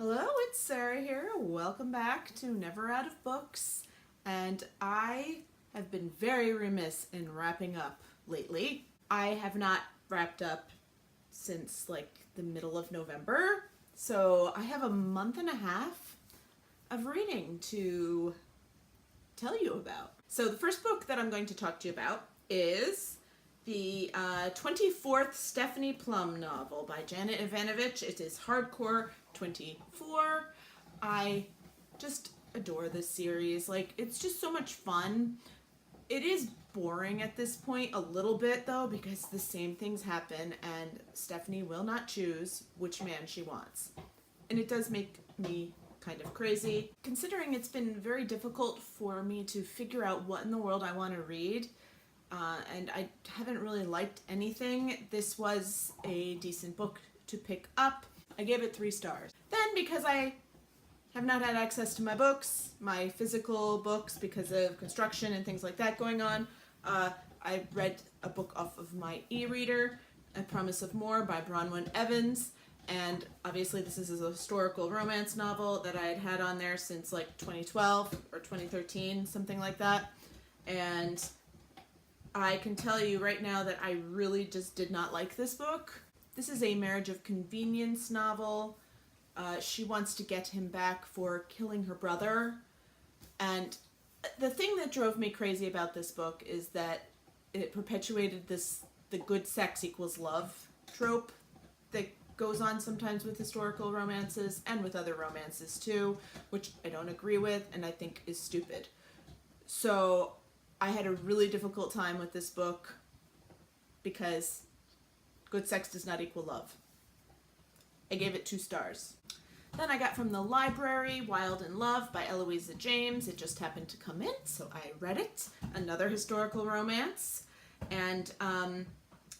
Hello, it's Sarah here. Welcome back to Never Out of Books. And I have been very remiss in wrapping up lately. I have not wrapped up since like the middle of November. So I have a month and a half of reading to tell you about. So the first book that I'm going to talk to you about is the 24th Stephanie Plum novel by Janet Evanovich. It is Hardcore 24. I just adore this series. Like, it's just so much fun. It is boring at this point a little bit though, because the same things happen and Stephanie will not choose which man she wants. And it does make me kind of crazy, considering it's been very difficult for me to figure out what in the world I want to read. And I haven't really liked anything. This was a decent book to pick up. I gave it 3 stars. Then, because I have not had access to my books, my physical books, because of construction and things like that going on, I read a book off of my e-reader, A Promise of More by Bronwyn Evans. And obviously this is a historical romance novel that I had had on there since like 2012 or 2013, something like that. And I can tell you right now that I really just did not like this book. This is a marriage of convenience novel. She wants to get him back for killing her brother. And the thing that drove me crazy about this book is that it perpetuated the good sex equals love trope that goes on sometimes with historical romances and with other romances too, which I don't agree with and I think is stupid. So I had a really difficult time with this book because good sex does not equal love. I gave it 2 stars. Then I got from the library Wild in Love by Eloisa James. It just happened to come in, so I read it. Another historical romance. And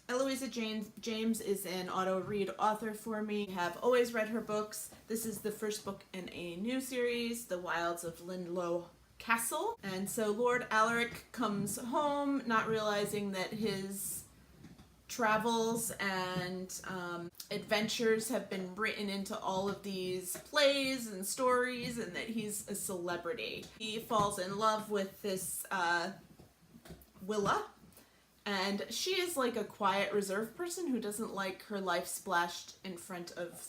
Eloisa James is an auto-read author for me. I have always read her books. This is the first book in a new series, The Wilds of Linlow Castle. And so Lord Alaric comes home not realizing that his travels and adventures have been written into all of these plays and stories and that he's a celebrity. He falls in love with this Willa, and she is like a quiet, reserved person who doesn't like her life splashed in front of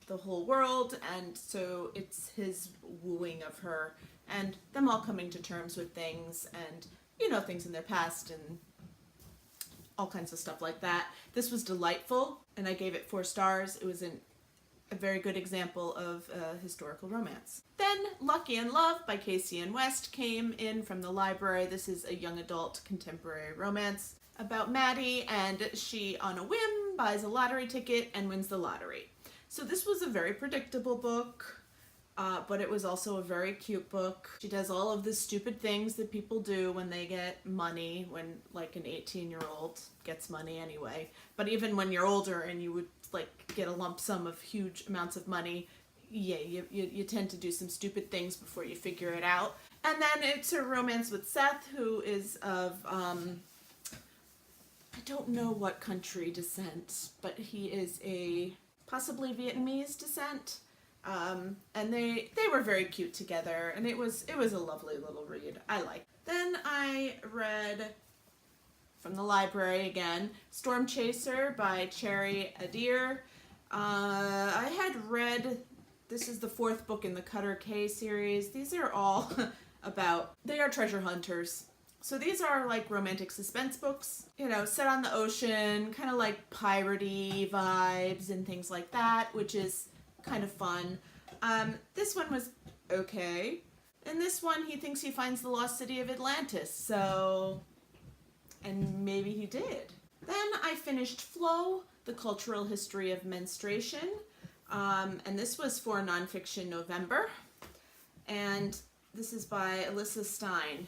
the whole world, and so it's his wooing of her and them all coming to terms with things and, you know, things in their past and all kinds of stuff like that. This was delightful, and I gave it 4 stars. It was a very good example of historical romance. Then Lucky in Love by Casey and West came in from the library. This is a young adult contemporary romance about Maddie, and she, on a whim, buys a lottery ticket and wins the lottery. So this was a very predictable book. But it was also a very cute book. She does all of the stupid things that people do when they get money, when like an 18-year-old gets money anyway. But even when you're older and you would like get a lump sum of huge amounts of money, yeah, you tend to do some stupid things before you figure it out. And then it's a romance with Seth, who is of, I don't know what country descent, but he is a possibly Vietnamese descent. And they were very cute together, and it was a lovely little read. I liked it. Then I read from the library again, Storm Chaser by Cherry Adair. I had read, this is the 4th book in the Cutter K series. These are all they are treasure hunters. So these are like romantic suspense books, you know, set on the ocean, kind of like piratey vibes and things like that, which is kind of fun. This one was okay. In this one, he thinks he finds the lost city of Atlantis, so, and maybe he did. Then I finished Flow, The Cultural History of Menstruation, and this was for Nonfiction November, and this is by Alyssa Stein.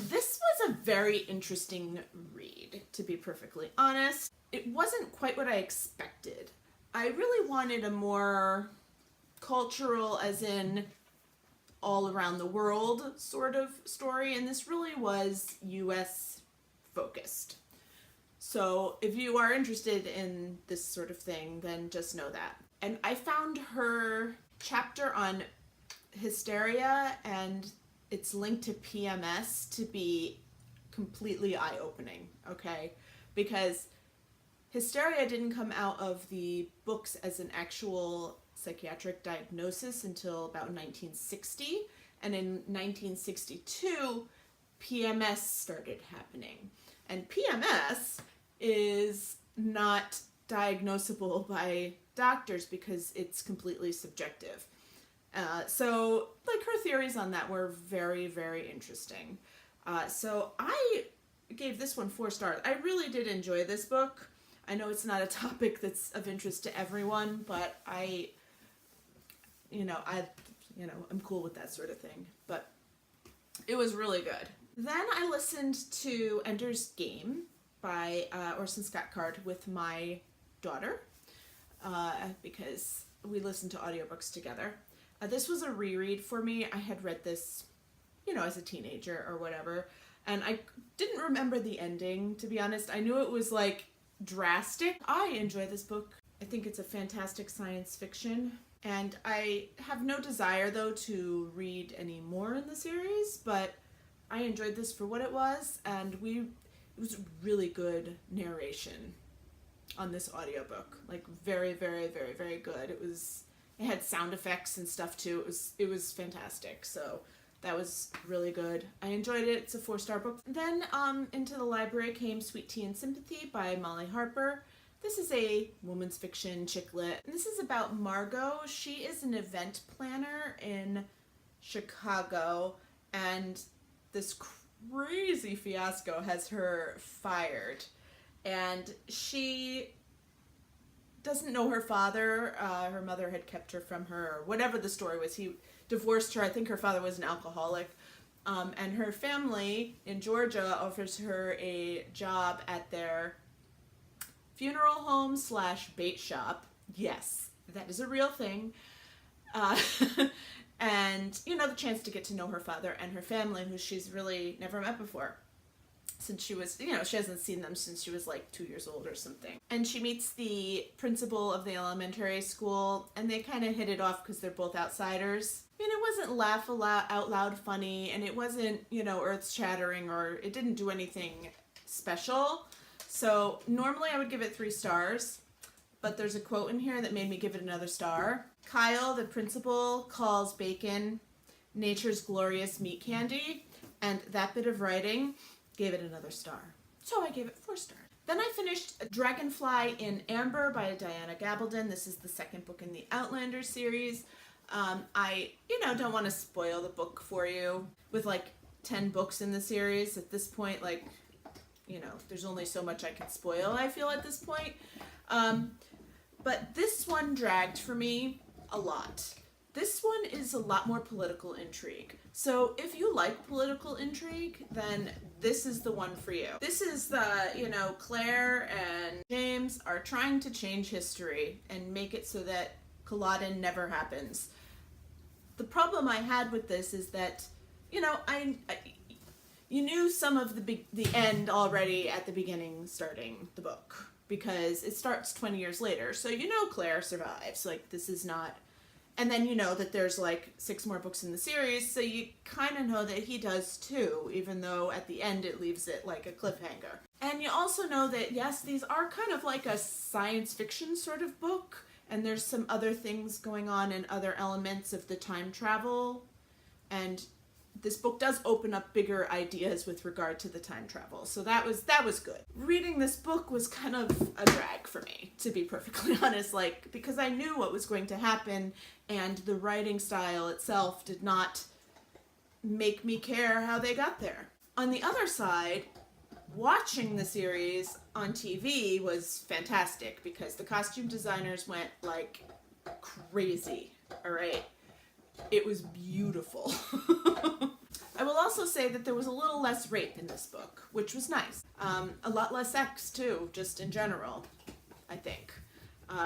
This was a very interesting read, to be perfectly honest. It wasn't quite what I expected. I really wanted a more cultural, as in all around the world sort of story, and this really was US focused. So if you are interested in this sort of thing, then just know that. And I found her chapter on hysteria and its link to PMS to be completely eye-opening, okay? Because hysteria didn't come out of the books as an actual psychiatric diagnosis until about 1960. And in 1962, PMS started happening. And PMS is not diagnosable by doctors because it's completely subjective. So, like, her theories on that were very, very interesting. So I gave this one 4 stars. I really did enjoy this book. I know it's not a topic that's of interest to everyone, but I'm cool with that sort of thing. But it was really good. Then I listened to Ender's Game by Orson Scott Card with my daughter because we listened to audiobooks together. This was a reread for me. I had read this, as a teenager or whatever, and I didn't remember the ending, to be honest. I knew it was, like, drastic. I enjoy this book. I think it's a fantastic science fiction, and I have no desire, though, to read any more in the series, but I enjoyed this for what it was, and it was really good narration on this audiobook. Like, very, very, very, very good. It had sound effects and stuff too. It was fantastic. So that was really good. I enjoyed it. It's a 4-star book. Then into the library came Sweet Tea and Sympathy by Molly Harper. This is a woman's fiction chick lit. And this is about Margot. She is an event planner in Chicago, and this crazy fiasco has her fired. And she doesn't know her father. Her mother had kept her from her, or whatever the story was. He divorced her. I think her father was an alcoholic. And her family in Georgia offers her a job at their funeral home / bait shop. Yes, that is a real thing. And, the chance to get to know her father and her family, who she's really never met before. Since she was, she hasn't seen them since she was like 2 years old or something. And she meets the principal of the elementary school, and they kind of hit it off because they're both outsiders. I mean, it wasn't laugh out loud funny, and it wasn't, earth-shattering, or it didn't do anything special. So normally I would give it 3 stars, but there's a quote in here that made me give it another star. Kyle, the principal, calls bacon nature's glorious meat candy, and that bit of writing gave it another star. So I gave it 4 stars. Then I finished Dragonfly in Amber by Diana Gabaldon. This is the 2nd book in the Outlander series. I, don't want to spoil the book for you. With like 10 books in the series at this point, there's only so much I can spoil, I feel, at this point. But this one dragged for me a lot. This one is a lot more political intrigue. So if you like political intrigue, then this is the one for you. This is the, Claire and James are trying to change history and make it so that Culloden never happens. The problem I had with this is that, you knew some of the end already at the beginning starting the book, because it starts 20 years later. So Claire survives. Like, this is not... And then that there's like 6 more books in the series, so you kind of know that he does too, even though at the end it leaves it like a cliffhanger. And you also know that, yes, these are kind of like a science fiction sort of book, and there's some other things going on and other elements of the time travel, and this book does open up bigger ideas with regard to the time travel. So that was good. Reading this book was kind of a drag for me, to be perfectly honest, because I knew what was going to happen, and the writing style itself did not make me care how they got there. On the other side, watching the series on TV was fantastic, because the costume designers went like crazy, all right? It was beautiful. I will also say that there was a little less rape in this book, which was nice. A lot less sex, too, just in general, I think.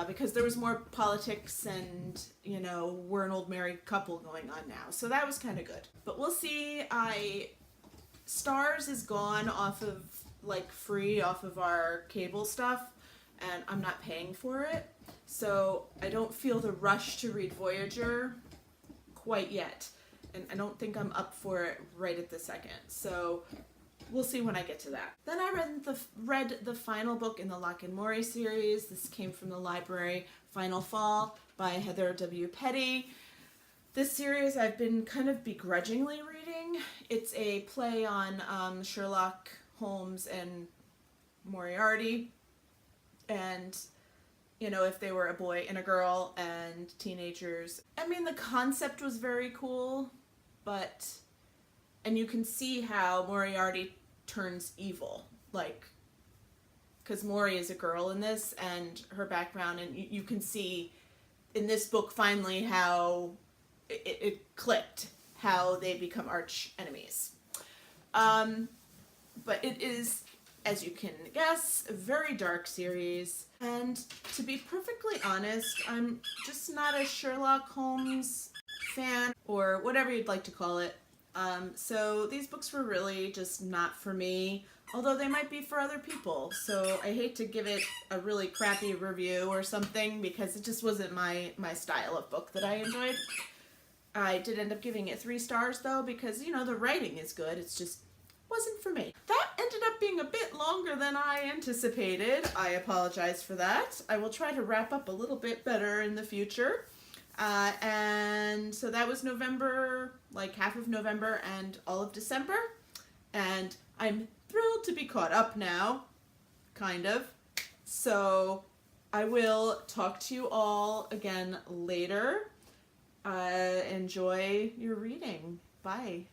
Because there was more politics and, we're an old married couple going on now. So that was kind of good. But we'll see. Stars is gone off of, free off of our cable stuff, and I'm not paying for it. So I don't feel the rush to read Voyager quite yet. And I don't think I'm up for it right at the second. So we'll see when I get to that. Then I read the final book in the Locke and Mori series. This came from the library, Final Fall by Heather W. Petty. This series I've been kind of begrudgingly reading. It's a play on Sherlock Holmes and Moriarty. And, you know, if they were a boy and a girl and teenagers. I mean, the concept was very cool, but... And you can see how Moriarty turns evil, like, because Mori is a girl in this, and her background, and you can see in this book finally how it clicked, how they become arch enemies. But it is, as you can guess, a very dark series, and to be perfectly honest, I'm just not a Sherlock Holmes fan, or whatever you'd like to call it. So these books were really just not for me, although they might be for other people. So I hate to give it a really crappy review or something because it just wasn't my style of book that I enjoyed. I did end up giving it 3 stars though because, you know, the writing is good. It's just wasn't for me. That ended up being a bit longer than I anticipated. I apologize for that. I will try to wrap up a little bit better in the future. And so that was November, like half of November and all of December. And I'm thrilled to be caught up now, kind of. So I will talk to you all again later. Enjoy your reading. Bye.